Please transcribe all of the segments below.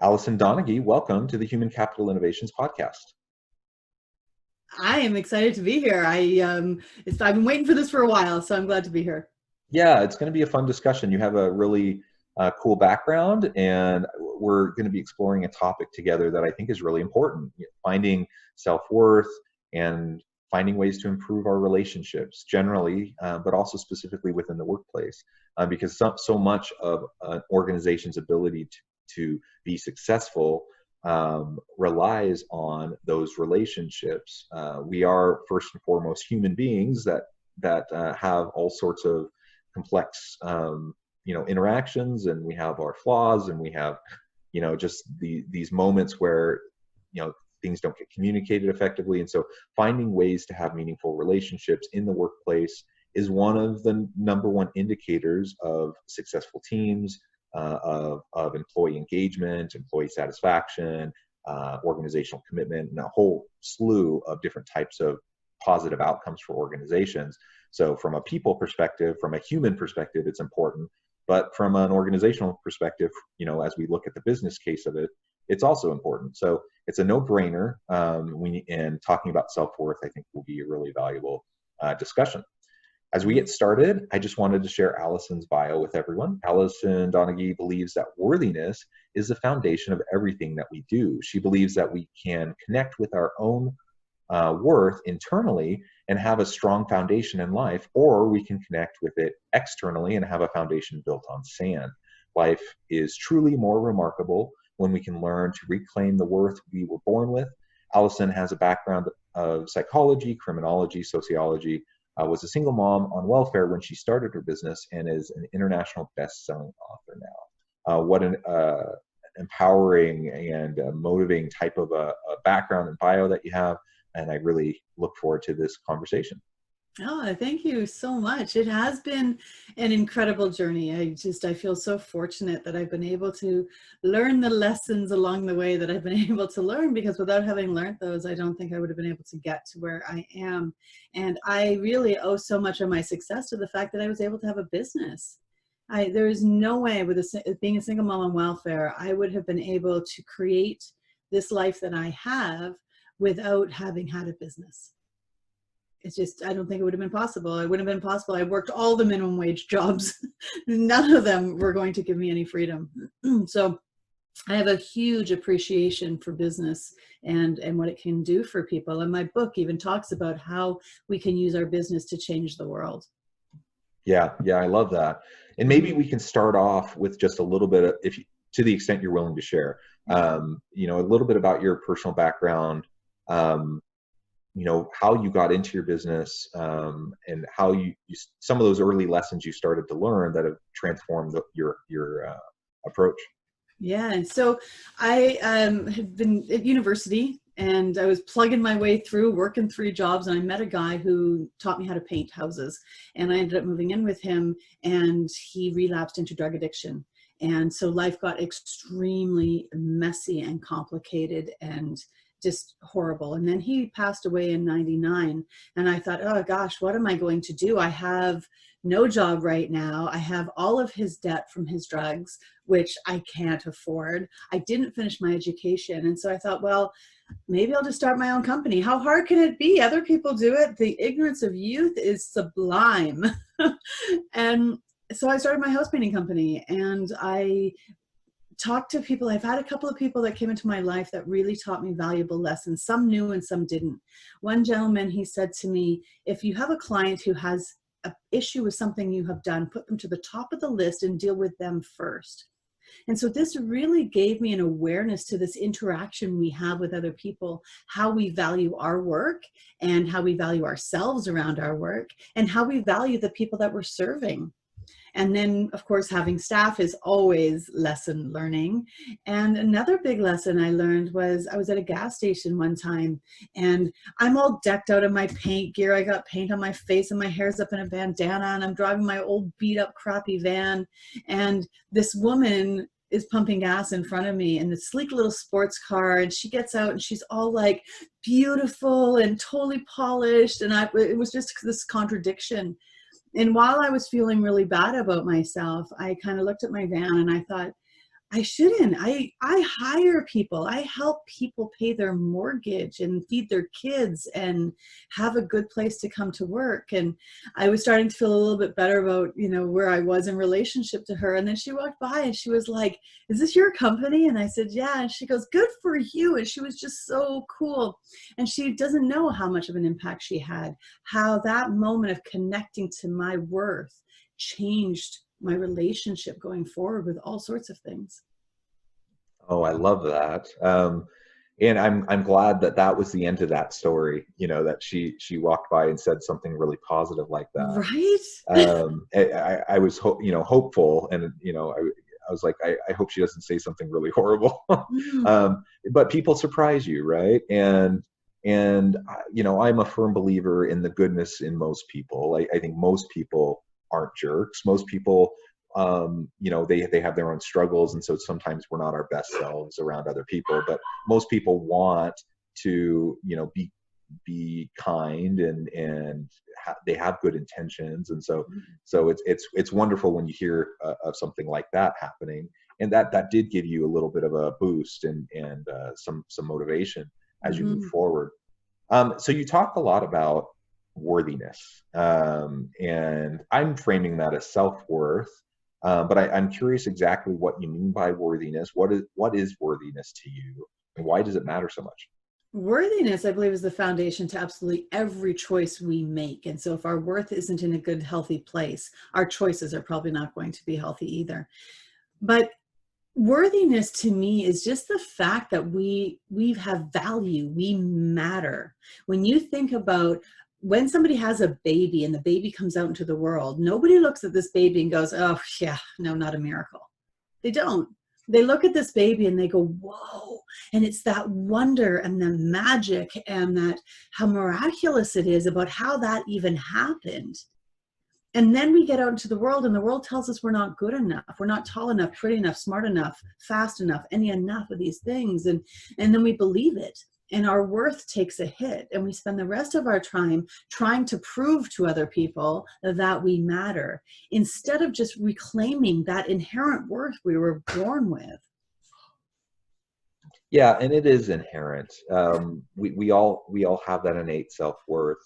Alison Donaghey, welcome to the Human Capital Innovations Podcast. I am excited to be here. I've been waiting for this for a while, so I'm glad to be here. Yeah, it's going to be a fun discussion. You have a really cool background, and we're going to be exploring a topic together that I think is really important: finding self-worth and finding ways to improve our relationships generally, but also specifically within the workplace, because so much of an organization's ability to be successful relies on those relationships. We are first and foremost human beings that have all sorts of complex interactions, and we have our flaws, and we have just these moments where things don't get communicated effectively. And so finding ways to have meaningful relationships in the workplace is one of the number one indicators of successful teams, of employee engagement, employee satisfaction, organizational commitment, and a whole slew of different types of positive outcomes for organizations. So from a people perspective, from a human perspective, it's important. But from an organizational perspective, as we look at the business case of it, it's also important. So it's a no-brainer. And talking about self-worth, I think, will be a really valuable discussion. As we get started, I just wanted to share Alison's bio with everyone. Alison Donaghey believes that worthiness is the foundation of everything that we do. She believes that we can connect with our own worth internally and have a strong foundation in life, or we can connect with it externally and have a foundation built on sand. Life is truly more remarkable when we can learn to reclaim the worth we were born with. Alison has a background of psychology, criminology, sociology, was a single mom on welfare when she started her business, and is an international best-selling author now. What an empowering and motivating type of a background and bio that you have, and I really look forward to this conversation. Oh, thank you so much. It has been an incredible journey. I feel so fortunate that I've been able to learn the lessons along the way that I've been able to learn, because without having learned those, I don't think I would have been able to get to where I am. And I really owe so much of my success to the fact that I was able to have a business. There is no way with being a single mom on welfare, I would have been able to create this life that I have without having had a business. It's just, I don't think it would have been possible. It wouldn't have been possible. I worked all the minimum wage jobs. None of them were going to give me any freedom. So I have a huge appreciation for business and what it can do for people. And my book even talks about how we can use our business to change the world. Yeah, I love that. And maybe we can start off with just a little bit of, to the extent you're willing to share, a little bit about your personal background, how you got into your business, and how you some of those early lessons you started to learn that have transformed your approach. Yeah, and so I had been at university, and I was plugging my way through, working 3 jobs, and I met a guy who taught me how to paint houses, and I ended up moving in with him, and he relapsed into drug addiction. And so life got extremely messy and complicated and just horrible. And then he passed away in 99. And I thought, oh gosh, what am I going to do? I have no job right now. I have all of his debt from his drugs, which I can't afford. I didn't finish my education. And so I thought, well, maybe I'll just start my own company. How hard can it be? Other people do it. The ignorance of youth is sublime. And so I started my house painting company, and I talked to people. I've had a couple of people that came into my life that really taught me valuable lessons. Some knew and some didn't. One gentleman, he said to me, if you have a client who has an issue with something you have done, put them to the top of the list and deal with them first. And so this really gave me an awareness to this interaction we have with other people, how we value our work and how we value ourselves around our work and how we value the people that we're serving. And then, of course, having staff is always lesson learning. And another big lesson I learned was I was at a gas station one time, and I'm all decked out in my paint gear. I got paint on my face and my hair's up in a bandana, and I'm driving my old beat up crappy van. And this woman is pumping gas in front of me in this sleek little sports car, and she gets out and she's all like beautiful and totally polished. And it was just this contradiction. And while I was feeling really bad about myself, I kind of looked at my van and I thought, I shouldn't. I hire people. I help people pay their mortgage and feed their kids and have a good place to come to work. And I was starting to feel a little bit better about, where I was in relationship to her. And then she walked by and she was like, "Is this your company?" And I said, "Yeah." And she goes, "Good for you." And she was just so cool. And she doesn't know how much of an impact she had, how that moment of connecting to my worth changed my relationship going forward with all sorts of things. Oh, I love that. And I'm glad that that was the end of that story. That she walked by and said something really positive like that. Right? I was hopeful, and I was like, I hope she doesn't say something really horrible. Mm, But people surprise you, right? And I'm a firm believer in the goodness in most people. I think most people aren't jerks. Most people, they have their own struggles, and so sometimes we're not our best selves around other people. But most people want to, be kind, and they have good intentions, and so it's wonderful when you hear of something like that happening, and that did give you a little bit of a boost and some motivation as you move mhm. forward. So you talk a lot about worthiness, and I'm framing that as self-worth. But I'm curious exactly what you mean by worthiness. What is worthiness to you, and why does it matter so much? Worthiness, I believe, is the foundation to absolutely every choice we make. And so if our worth isn't in a good, healthy place, our choices are probably not going to be healthy either. But worthiness to me is just the fact that we have value, we matter. When you think about when somebody has a baby and the baby comes out into the world, nobody looks at this baby and goes, "Oh yeah, no, not a miracle." They don't. They look at this baby and they go, "Whoa." And it's that wonder and the magic and that how miraculous it is about how that even happened. And then we get out into the world and the world tells us we're not good enough. We're not tall enough, pretty enough, smart enough, fast enough, any enough of these things. And then we believe it. And our worth takes a hit. And we spend the rest of our time trying to prove to other people that we matter instead of just reclaiming that inherent worth we were born with. Yeah, and it is inherent. We all have that innate self-worth,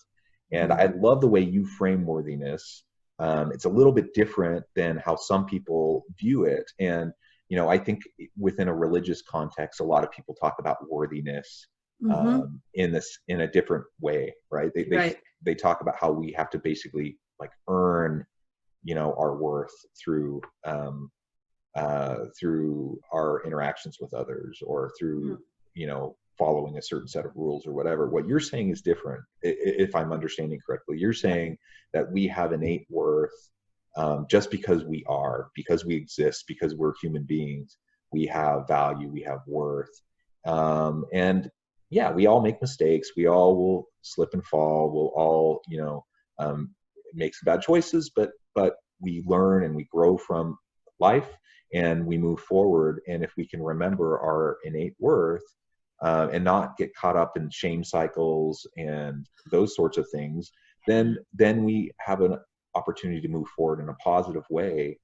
and I Mhm. love the way you frame worthiness. It's a little bit different than how some people view it, and I think within a religious context, a lot of people talk about worthiness Mhm. in a different way, right? Right. They talk about how we have to basically like earn our worth through our interactions with others, or through following a certain set of rules or whatever. What you're saying is different, if I'm understanding correctly. You're Yeah. saying that we have innate worth, just because we exist, because we're human beings. We have value, we have worth, and yeah, we all make mistakes. We all will slip and fall. We'll all make some bad choices, but we learn and we grow from life, and we move forward. And if we can remember our innate worth, and not get caught up in shame cycles and those sorts of things, then we have an opportunity to move forward in a positive way,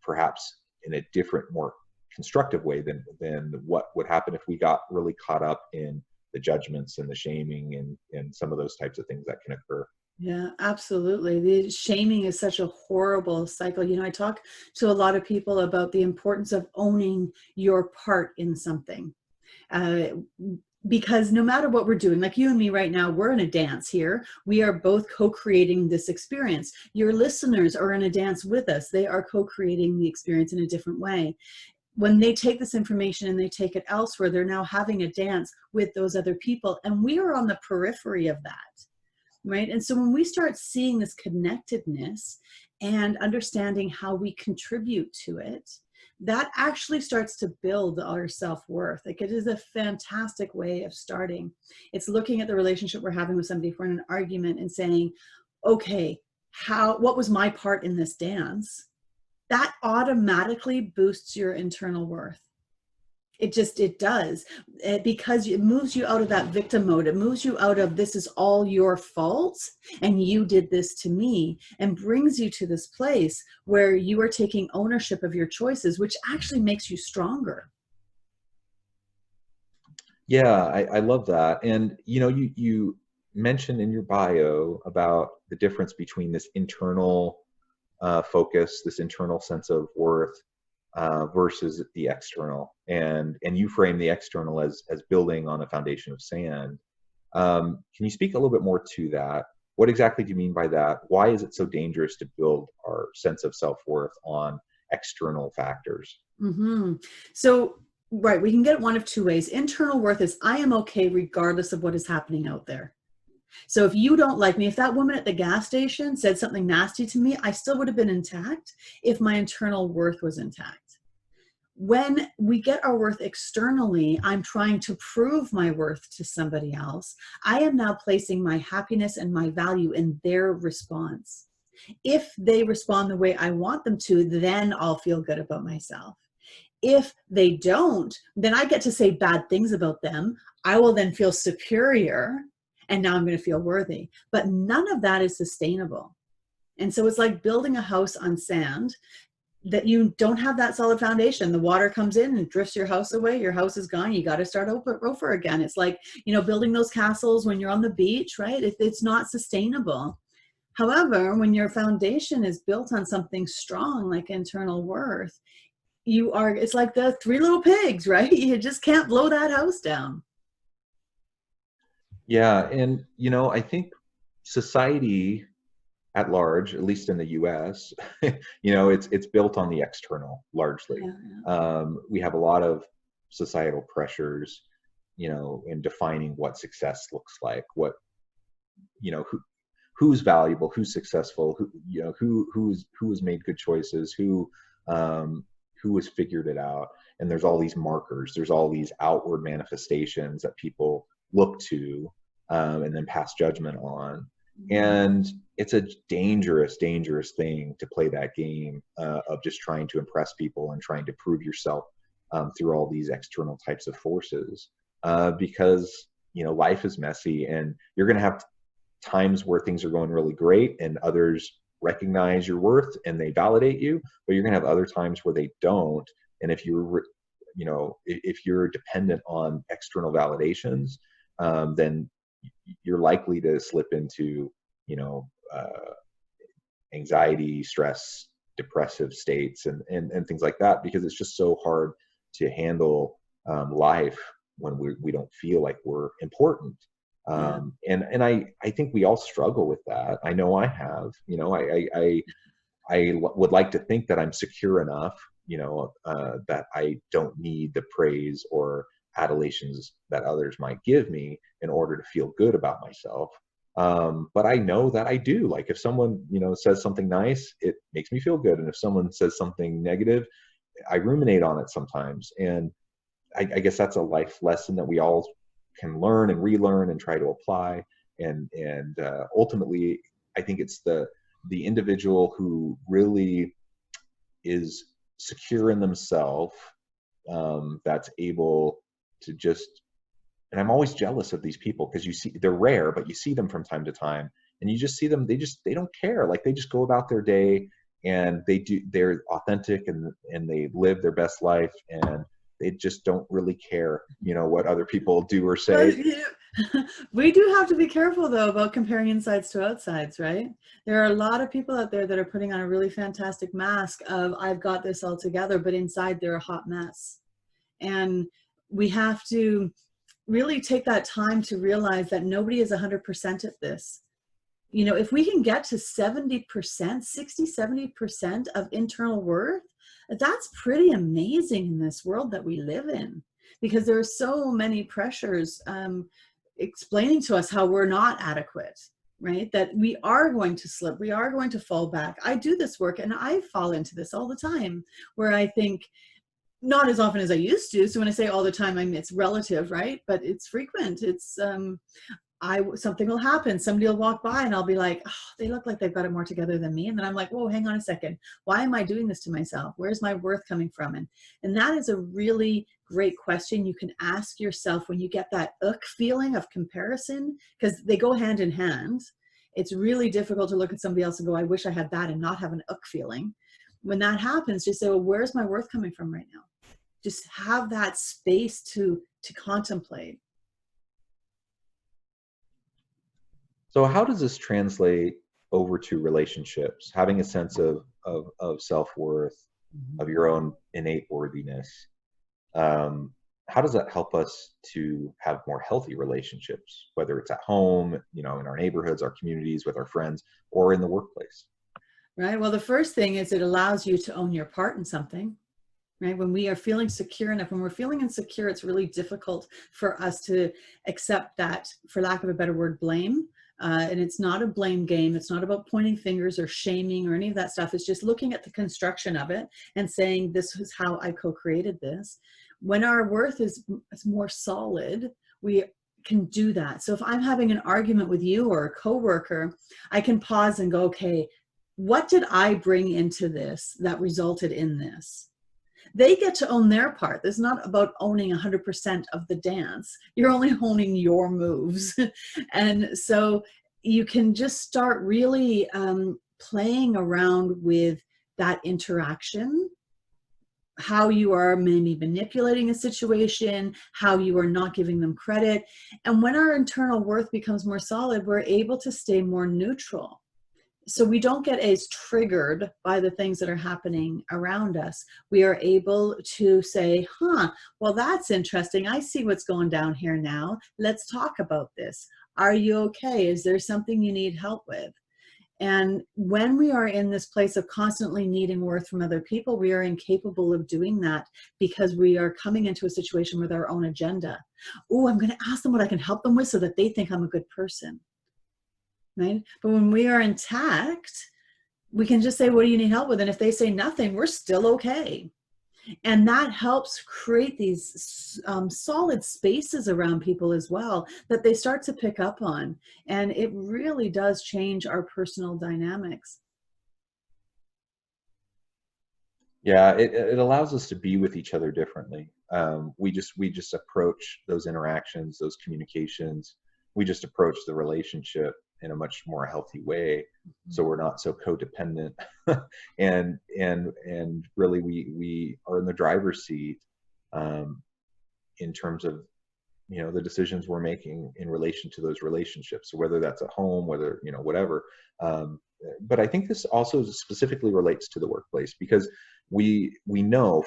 perhaps in a different, more constructive way than what would happen if we got really caught up in the judgments and the shaming and some of those types of things that can occur. Yeah, absolutely. The shaming is such a horrible cycle. I talk to a lot of people about the importance of owning your part in something. Uh, because no matter what we're doing, like you and me right now, we're in a dance here. We are both co-creating this experience. Your listeners are in a dance with us. They are co-creating the experience in a different way. When they take this information and they take it elsewhere, they're now having a dance with those other people. And we are on the periphery of that. Right. And so when we start seeing this connectedness and understanding how we contribute to it, that actually starts to build our self-worth. Like, it is a fantastic way of starting. It's looking at the relationship we're having with somebody, if we're in an argument, and saying, okay, what was my part in this dance? That automatically boosts your internal worth. It does, because it moves you out of that victim mode. It moves you out of, this is all your fault and you did this to me, and brings you to this place where you are taking ownership of your choices, which actually makes you stronger. Yeah, I love that. And you mentioned in your bio about the difference between this internal focus, this internal sense of worth, versus the external, and you frame the external as building on a foundation of sand. Can you speak a little bit more to that? What exactly do you mean by that? Why is it so dangerous to build our sense of self-worth on external factors? Mm-hmm. So, right, we can get it one of two ways. Internal worth is, I am okay regardless of what is happening out there. So if you don't like me, if that woman at the gas station said something nasty to me, I still would have been intact if my internal worth was intact. When we get our worth externally, I'm trying to prove my worth to somebody else. I am now placing my happiness and my value in their response. If they respond the way I want them to, then I'll feel good about myself. If they don't, then I get to say bad things about them. I will then feel superior, and now I'm going to feel worthy. But none of that is sustainable. And so it's like building a house on sand that you don't have that solid foundation. The water comes in and drifts your house away. Your house is gone. You got to start over again. It's like, building those castles when you're on the beach, right? It's not sustainable. However, when your foundation is built on something strong, like internal worth, it's like the three little pigs, right? You just can't blow that house down. Yeah, and I think society at large, at least in the US, it's built on the external largely. Yeah. We have a lot of societal pressures, in defining what success looks like, what, who's valuable, who's successful, who has made good choices, who has figured it out. And there's all these markers, there's all these outward manifestations that people look to, and then pass judgment on. And it's a dangerous, dangerous thing to play that game of just trying to impress people and trying to prove yourself through all these external types of forces, because life is messy, and you're going to have times where things are going really great and others recognize your worth and they validate you, but you're going to have other times where they don't. And if you're dependent on external validations, then you're likely to slip into anxiety, stress, depressive states, and things like that, because it's just so hard to handle life when we don't feel like we're important. Yeah. And I think we all struggle with that. I know I have. I would like to think that I'm secure enough, that I don't need the praise or adulations that others might give me in order to feel good about myself. But I know that I do. Like if someone, says something nice, it makes me feel good. And if someone says something negative, I ruminate on it sometimes. And I guess that's a life lesson that we all can learn and relearn and try to apply. And ultimately, I think it's the individual who really is secure in themselves, that's able to just, and I'm always jealous of these people because you see they're rare, but you see them from time to time, and you just see them, they don't care. Like they just go about their day and they're authentic, and they live their best life, and they just don't really care, what other people do or say. We do have to be careful though about comparing insides to outsides, right? There are a lot of people out there that are putting on a really fantastic mask of, I've got this all together, but inside they're a hot mess. And we have to really take that time to realize that nobody is 100% at this. If we can get to 70%, 60, 70% of internal worth, that's pretty amazing in this world that we live in, because there are so many pressures explaining to us how we're not adequate, right? That we are going to slip, we are going to fall back. I do this work and I fall into this all the time, where I think, not as often as I used to. So when I say all the time, I mean, it's relative, right? But it's frequent. something will happen. Somebody will walk by and I'll be like, oh, they look like they've got it more together than me. And then I'm like, whoa, hang on a second. Why am I doing this to myself? Where's my worth coming from? And that is a really great question you can ask yourself when you get that feeling of comparison, because they go hand in hand. It's really difficult to look at somebody else and go, I wish I had that, and not have an feeling. When that happens, just say, well, where's my worth coming from right now? Just have that space to contemplate. So how does this translate over to relationships? Having a sense of self-worth, of your own innate worthiness. How does that help us to have more healthy relationships, whether it's at home, in our neighborhoods, our communities, with our friends, or in the workplace? Right. Well, the first thing is it allows you to own your part in something. Right? When we are feeling secure enough, when we're feeling insecure, it's really difficult for us to accept that, for lack of a better word, blame. And it's not a blame game. It's not about pointing fingers or shaming or any of that stuff. It's just looking at the construction of it and saying, this is how I co-created this. When our worth is more solid, we can do that. So if I'm having an argument with you or a coworker, I can pause and go, okay, what did I bring into this that resulted in this? They get to own their part. It's not about owning 100% of the dance. You're only owning your moves. And so you can just start really playing around with that interaction, how you are maybe manipulating a situation, how you are not giving them credit. And when our internal worth becomes more solid, we're able to stay more neutral. So we don't get as triggered by the things that are happening around us. We are able to say, well, that's interesting. I see what's going down here now. Let's talk about this. Are you okay? Is there something you need help with? And when we are in this place of constantly needing worth from other people, we are incapable of doing that, because we are coming into a situation with our own agenda. Oh, I'm going to ask them what I can help them with so that they think I'm a good person. Right? But when we are intact, we can just say, what do you need help with? And if they say nothing, we're still okay. And that helps create these solid spaces around people as well, that they start to pick up on. And it really does change our personal dynamics. Yeah, it allows us to be with each other differently. We just approach those interactions, those communications. We just approach the relationship in a much more healthy way, so we're not so codependent, and really we are in the driver's seat in terms of the decisions we're making in relation to those relationships. So whether that's at home, whether whatever. But I think this also specifically relates to the workplace, because we know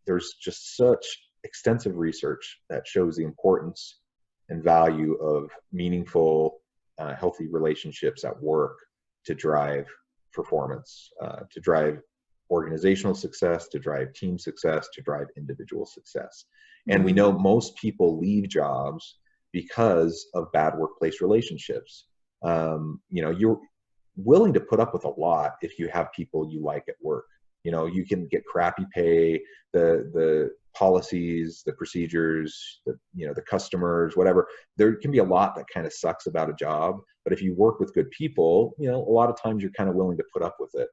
there's just such extensive research that shows the importance and value of meaningful, healthy relationships at work to drive performance, to drive organizational success, to drive team success, to drive individual success. And we know most people leave jobs because of bad workplace relationships. You're willing to put up with a lot if you have people you like at work. You can get crappy pay, the policies, the procedures, the customers, whatever. There can be a lot that kind of sucks about a job, but if you work with good people, a lot of times you're kind of willing to put up with it.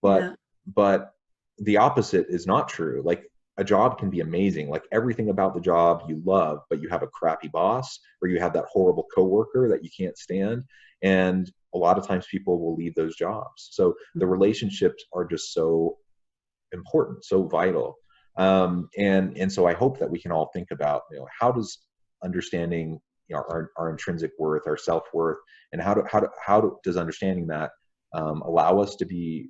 But the opposite is not true. Like, a job can be amazing, like everything about the job you love, but you have a crappy boss, or you have that horrible coworker that you can't stand. And a lot of times people will leave those jobs. So the relationships are just so important, so vital. And so I hope that we can all think about, how does understanding our intrinsic worth, our self-worth, and how does understanding that allow us to be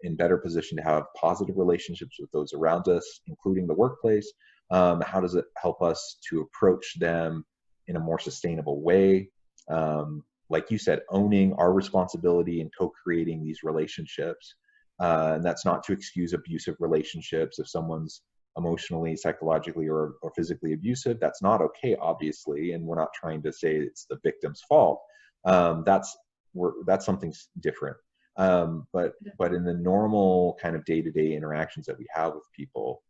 in better position to have positive relationships with those around us, including the workplace? How does it help us to approach them in a more sustainable way? Like you said, owning our responsibility and co-creating these relationships. And that's not to excuse abusive relationships. If someone's emotionally, psychologically, or physically abusive, that's not okay, obviously. And we're not trying to say it's the victim's fault. That's something different. But in the normal kind of day-to-day interactions that we have with people,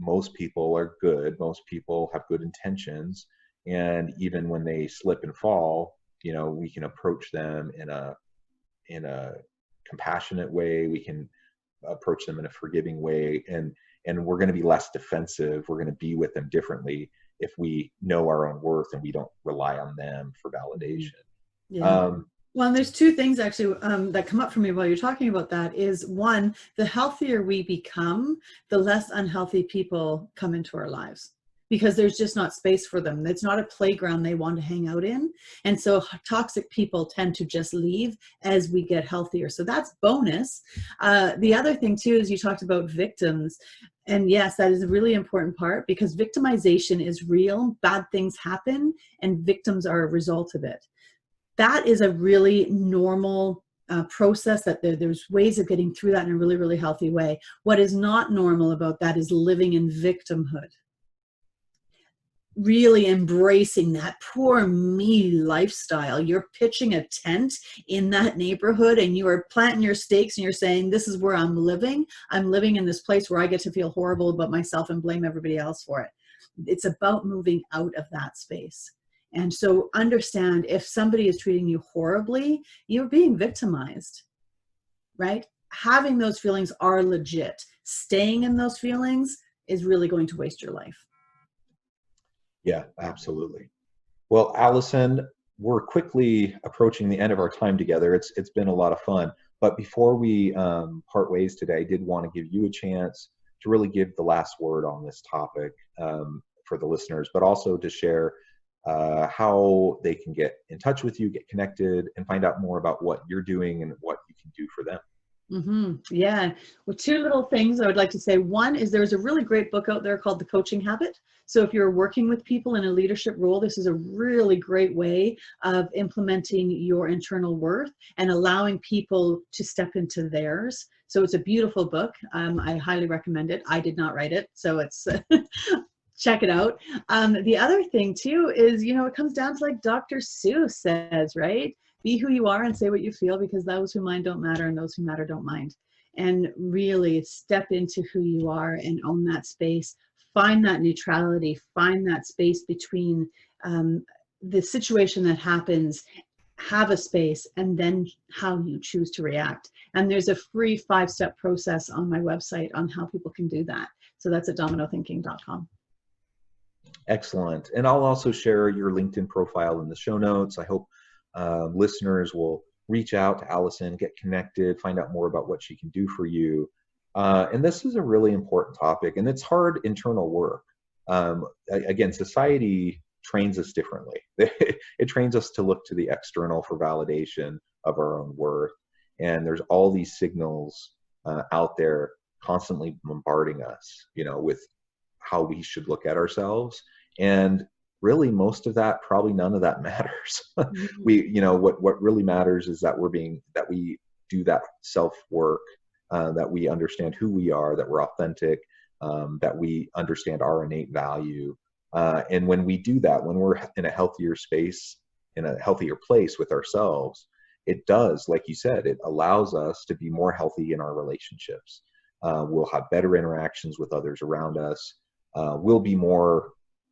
most people are good. Most people have good intentions. And even when they slip and fall, you know, we can approach them in a compassionate way. We can approach them in a forgiving way, and we're going to be less defensive. We're going to be with them differently if we know our own worth and we don't rely on them for validation. Yeah. Well, and there's two things actually that come up for me while you're talking about that. Is one, the healthier we become, the less unhealthy people come into our lives, because there's just not space for them. It's not a playground they want to hang out in. And so toxic people tend to just leave as we get healthier. So that's bonus. The other thing too is you talked about victims. And yes, that is a really important part, because victimization is real. Bad things happen and victims are a result of it. That is a really normal process, that there's ways of getting through that in a really, really healthy way. What is not normal about that is living in victimhood. Really embracing that poor me lifestyle. You're pitching a tent in that neighborhood and you are planting your stakes and you're saying, this is where I'm living. I'm living in this place where I get to feel horrible about myself and blame everybody else for it. It's about moving out of that space. And so understand, if somebody is treating you horribly, you're being victimized, right? Having those feelings are legit. Staying in those feelings is really going to waste your life. Yeah, absolutely. Well, Alison, we're quickly approaching the end of our time together. It's been a lot of fun. But before we part ways today, I did want to give you a chance to really give the last word on this topic for the listeners, but also to share how they can get in touch with you, get connected, and find out more about what you're doing and what you can do for them. Yeah. Well, two little things I would like to say. One is there's a really great book out there called The Coaching Habit. So if you're working with people in a leadership role, this is a really great way of implementing your internal worth and allowing people to step into theirs. So it's a beautiful book. I highly recommend it. I did not write it, so it's check it out. The other thing too is, you know, it comes down to like Dr. Seuss says, right? Be who you are and say what you feel, because those who mind don't matter and those who matter don't mind. And really step into who you are and own that space. Find that neutrality, find that space between the situation that happens, have a space, and then how you choose to react. And there's a free 5-step process on my website on how people can do that. So that's at dominothinking.com. Excellent. And I'll also share your LinkedIn profile in the show notes. I hope listeners will reach out to Alison, get connected, find out more about what she can do for you. And this is a really important topic, and it's hard internal work. Again, society trains us differently. It trains us to look to the external for validation of our own worth. And there's all these signals out there constantly bombarding us, you know, with how we should look at ourselves. And really, most of that, probably none of that matters. You know, what really matters is that that we do that self-work, that we understand who we are, that we're authentic, that we understand our innate value. And when we do that, when we're in a healthier space, in a healthier place with ourselves, it does, like you said, it allows us to be more healthy in our relationships. We'll have better interactions with others around us. We'll be more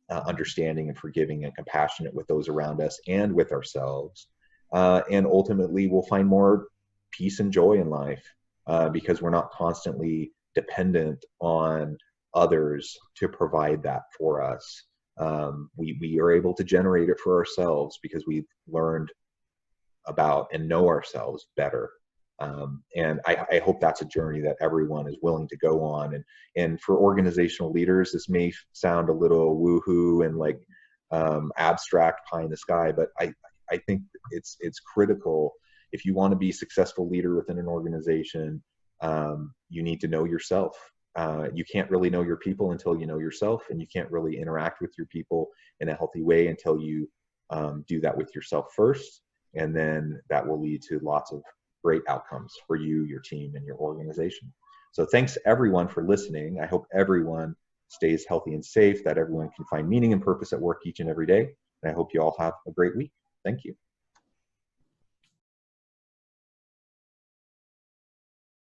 understanding and forgiving and compassionate with those around us and with ourselves. And ultimately, we'll find more peace and joy in life because we're not constantly dependent on others to provide that for us. We are able to generate it for ourselves because we've learned about and know ourselves better. And I hope that's a journey that everyone is willing to go on. And for organizational leaders, this may sound a little woohoo and like abstract pie in the sky, but I think it's critical. If you want to be a successful leader within an organization, you need to know yourself. You can't really know your people until you know yourself, and you can't really interact with your people in a healthy way until you do that with yourself first. And then that will lead to lots of great outcomes for you, your team, and your organization. So thanks everyone for listening. I hope everyone stays healthy and safe, that everyone can find meaning and purpose at work each and every day. And I hope you all have a great week. Thank you.